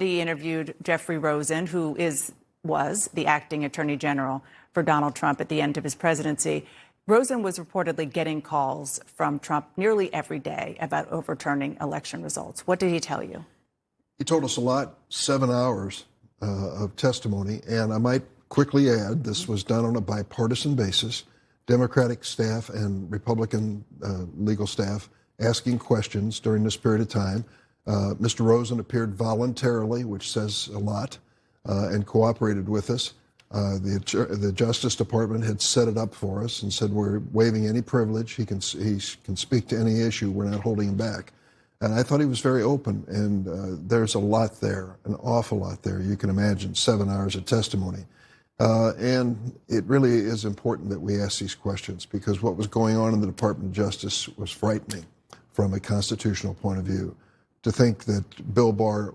he interviewed Jeffrey Rosen, who was the acting attorney general for Donald Trump at the end of his presidency. Rosen was reportedly getting calls from Trump nearly every day about overturning election results. What did he tell you? He told us a lot, 7 hours of testimony. And I might quickly add, this was done on a bipartisan basis. Democratic staff and Republican legal staff asking questions during this period of time. Mr. Rosen appeared voluntarily, which says a lot, and cooperated with us. The Justice Department had set it up for us and said we're waiving any privilege. He can speak to any issue. We're not holding him back. And I thought he was very open, and there's a lot there, an awful lot there. You can imagine 7 hours of testimony. And it really is important that we ask these questions, because what was going on in the Department of Justice was frightening from a constitutional point of view. To think that Bill Barr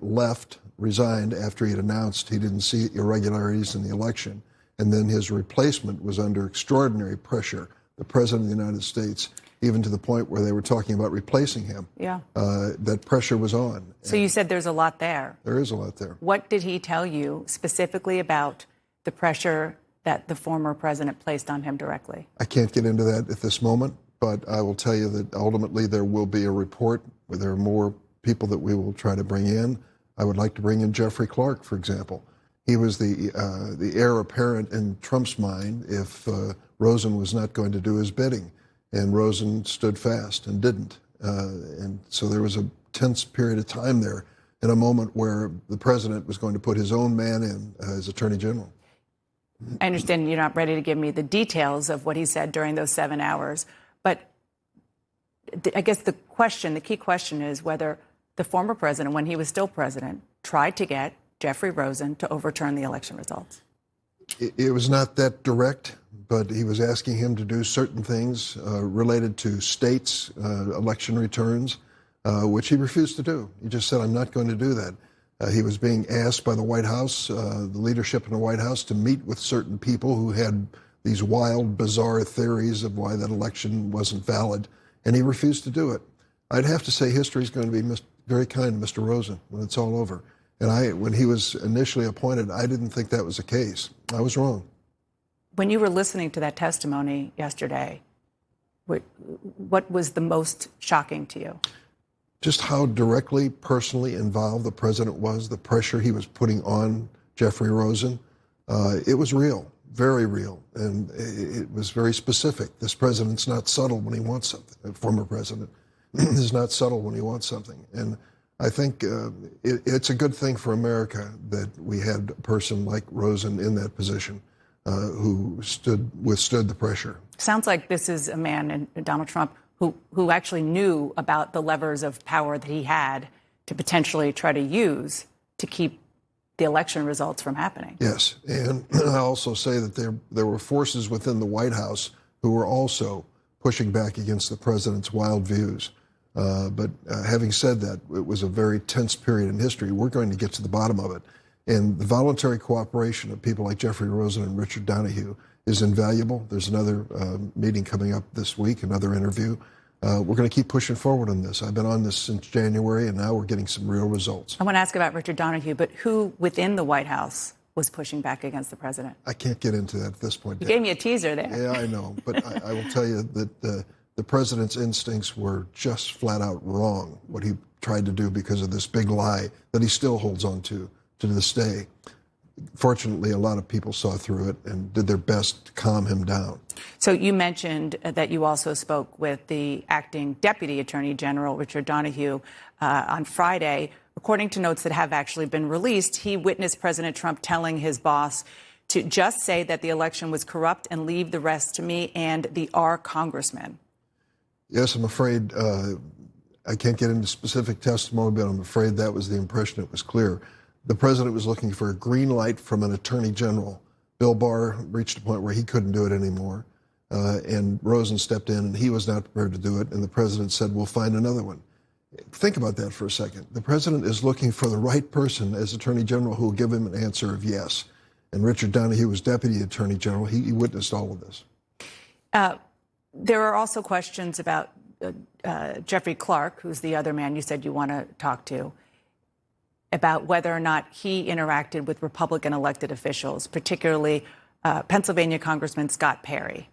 resigned after he had announced he didn't see irregularities in the election, and then his replacement was under extraordinary pressure, the President of the United States, even to the point where they were talking about replacing him. Yeah. That pressure was on. So you said there's a lot there. There is a lot there. What did he tell you specifically about the pressure that the former president placed on him directly? I can't get into that at this moment, but I will tell you that ultimately there will be a report where there are more people that we will try to bring in. I would like to bring in Jeffrey Clark, for example. He was the heir apparent in Trump's mind if Rosen was not going to do his bidding. And Rosen stood fast and didn't. And so there was a tense period of time there in a moment where the president was going to put his own man in as attorney general. I understand you're not ready to give me the details of what he said during those 7 hours, but I guess the key question is whether the former president, when he was still president, tried to get Jeffrey Rosen to overturn the election results. It was not that direct, but he was asking him to do certain things related to states' election returns, which he refused to do. He just said, I'm not going to do that. He was being asked by the White House, the leadership in the White House, to meet with certain people who had these wild, bizarre theories of why that election wasn't valid, and he refused to do it. I'd have to say history is going to be very kind to Mr. Rosen when it's all over. And when he was initially appointed, I didn't think that was the case. I was wrong. When you were listening to that testimony yesterday, what was the most shocking to you? Just how directly, personally involved the president was, the pressure he was putting on Jeffrey Rosen. It was real, very real, and it was very specific. This president's not subtle when he wants something. The former president is not subtle when he wants something. And I think it's a good thing for America that we had a person like Rosen in that position who withstood the pressure. Sounds like this is a man, Donald Trump, who actually knew about the levers of power that he had to potentially try to use to keep the election results from happening. Yes, and I'll also say that there were forces within the White House who were also pushing back against the president's wild views. But having said that, it was a very tense period in history. We're going to get to the bottom of it. And the voluntary cooperation of people like Jeffrey Rosen and Richard Donahue is invaluable. There's another meeting coming up this week, another interview. We're going to keep pushing forward on this. I've been on this since January, and now we're getting some real results. I want to ask about Richard Donahue, but who within the White House was pushing back against the president? I can't get into that at this point. You gave me a teaser there. Yeah, I know. But I will tell you that the president's instincts were just flat out wrong, what he tried to do because of this big lie that he still holds on to this day. Fortunately, a lot of people saw through it and did their best to calm him down. So you mentioned that you also spoke with the acting Deputy Attorney General, Richard Donahue, on Friday. According to notes that have actually been released, he witnessed President Trump telling his boss to just say that the election was corrupt and leave the rest to me and our congressman. Yes, I'm afraid I can't get into specific testimony, but I'm afraid that was the impression. It was clear. The president was looking for a green light from an attorney general. Bill Barr reached a point where he couldn't do it anymore, and Rosen stepped in, and he was not prepared to do it, and the president said, we'll find another one. Think about that for a second. The president is looking for the right person as attorney general who will give him an answer of yes. And Richard Donahue was deputy attorney general. He witnessed all of this. There are also questions about Jeffrey Clark, who's the other man you said you want to talk to. about whether or not he interacted with Republican elected officials, particularly Pennsylvania Congressman Scott Perry.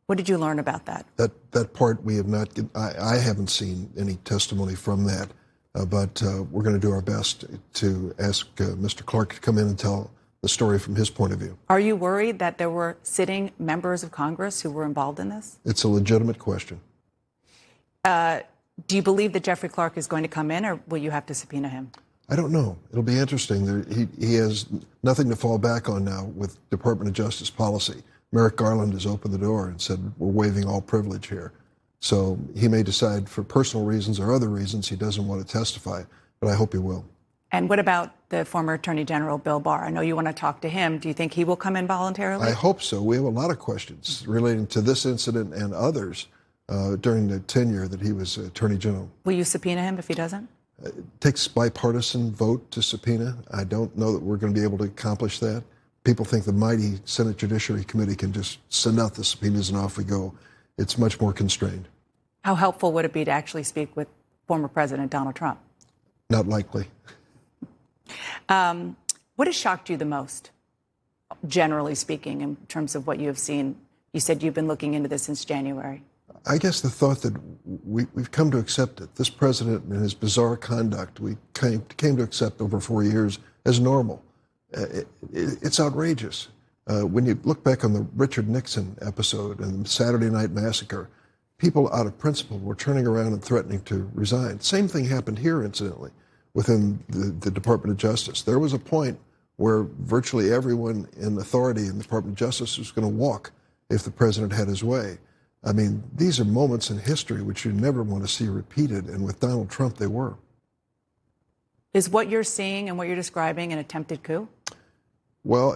What did you learn about that? That part we have not. I haven't seen any testimony from that, but we're going to do our best to ask Mr. Clark to come in and tell the story from his point of view. Are you worried that there were sitting members of Congress who were involved in this? It's a legitimate question. Do you believe that Jeffrey Clark is going to come in, or will you have to subpoena him? I don't know. It'll be interesting. He has nothing to fall back on now with Department of Justice policy. Merrick Garland has opened the door and said, we're waiving all privilege here. So he may decide for personal reasons or other reasons he doesn't want to testify, but I hope he will. And what about the former Attorney General, Bill Barr? I know you want to talk to him. Do you think he will come in voluntarily? I hope so. We have a lot of questions relating to this incident and others during the tenure that he was Attorney General. Will you subpoena him if he doesn't? It takes bipartisan vote to subpoena. I don't know that we're going to be able to accomplish that. People think the mighty Senate Judiciary Committee can just send out the subpoenas and off we go. It's much more constrained. How helpful would it be to actually speak with former President Donald Trump? Not likely. What has shocked you the most, generally speaking, in terms of what you have seen? You said you've been looking into this since January. I guess the thought that we've come to accept it. This president and his bizarre conduct, we came to accept over 4 years as normal. It's outrageous. When you look back on the Richard Nixon episode and the Saturday Night Massacre, people out of principle were turning around and threatening to resign. Same thing happened here, incidentally, within the Department of Justice. There was a point where virtually everyone in authority in the Department of Justice was going to walk if the president had his way. I mean, these are moments in history which you never want to see repeated, and with Donald Trump, they were. Is what you're seeing and what you're describing an attempted coup? Well,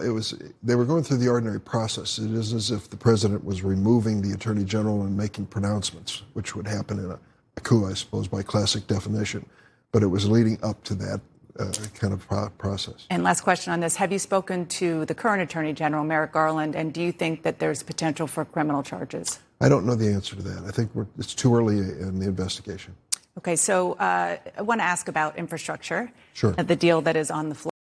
they were going through the ordinary process. It is as if the president was removing the attorney general and making pronouncements, which would happen in a coup, I suppose, by classic definition. But it was leading up to that kind of process. And last question on this. Have you spoken to the current attorney general, Merrick Garland, and do you think that there's potential for criminal charges? I don't know the answer to that. I think it's too early in the investigation. Okay, so I want to ask about infrastructure. Sure. The deal that is on the floor.